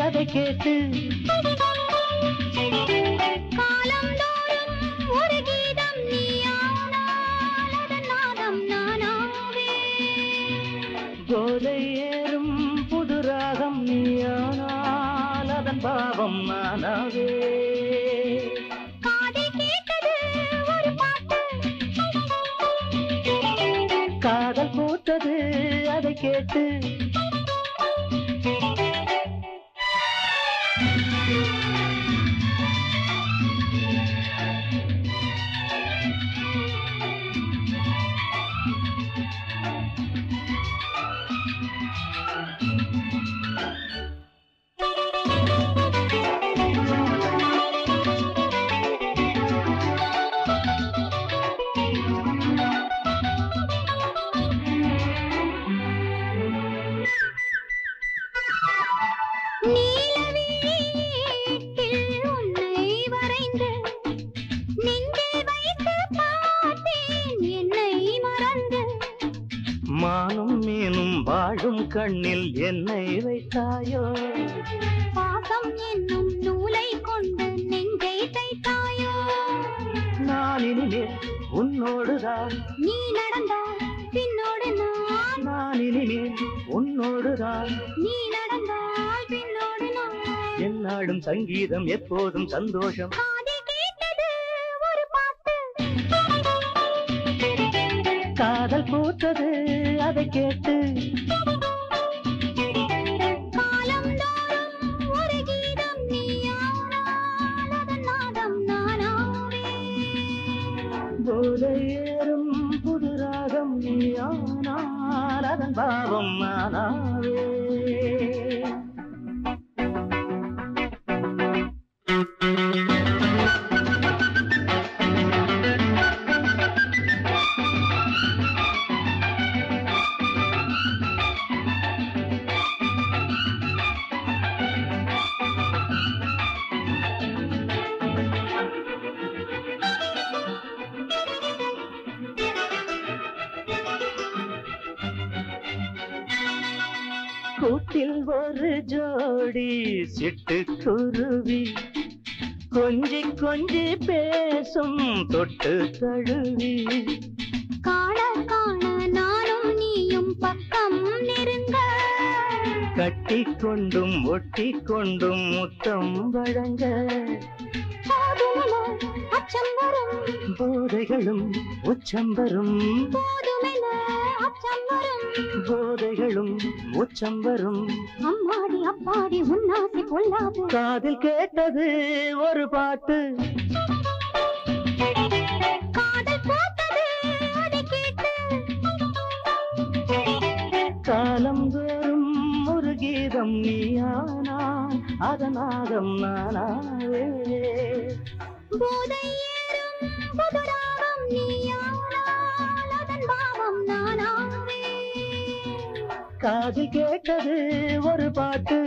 அதை கேட்டு காலந்தோறும் ஒரு கீதம் நீயானால் அதன் நாதம் நானாவே. போதை ஏறும் புது ராகம் நீயானால் அதன் பாவம் நானாவே. காதை கேட்டது ஒரு பாட்டு, காதல் பூத்தது அதை கேட்டு நீலவீட்டில் உன்னை வரைந்து நெஞ்சில் வைத்து பார்த்தேன் என்னை மறந்து. மானும் மீனும் வாழும் கண்ணில் என்னை வைத்தாயோ. பாசம் என்னும் நூலை கொண்டு நெஞ்சை தைத்தாயோ. நான் இனிமேல் உன்னோடுதான், நீ நடந்தால் பின்னோடு நான், நான் இனிமேல் உன்னோடுதான். நீ நடந்தால் பின்னோடு நான். என்னாடும் சங்கீதம் எப்போதும் சந்தோஷம். காதை கேட்டது ஒரு பாட்டு, காதல் பூத்தது அதை கேட்டு காலந்தோறும் ஒரு கீதம் நீயானால் அதன் நாதம் நானாவே. போதை ஏறும் புது ராகம் நீயானால் அதன் பாவம் நானாவே. கூட்டில் ஒரு ஜோடி சிட்டுக்குருவி கொஞ்சி கொஞ்சி பேசும் தொட்டு தழுவி. காண காண நானும் நீயும் பக்கம் நெருங்க. கட்டிக்கொண்டும் ஒட்டிக்கொண்டும் முத்தம் வழங்க. போதுமென அச்சம் வரும், போதைகளும் உச்சம் வரும், போதுமென அச்சம் வரும். போதைகளும் உச்சம் வரும். அம்மாடி அப்பாடி உன்னாசி கொள்ளாது. காதில் கேட்டது ஒரு பாட்டு, காதல் பூத்தது அதை கேட்டு காலம் தோறும் ஒரு கீதம் நீயானால் அதன் நாதம் நானாவே. போதை ஏறும் புது ராகம் நீயானால் அதன் பாவம் நானாவே. காதில் கேட்டது ஒரு பாட்டு,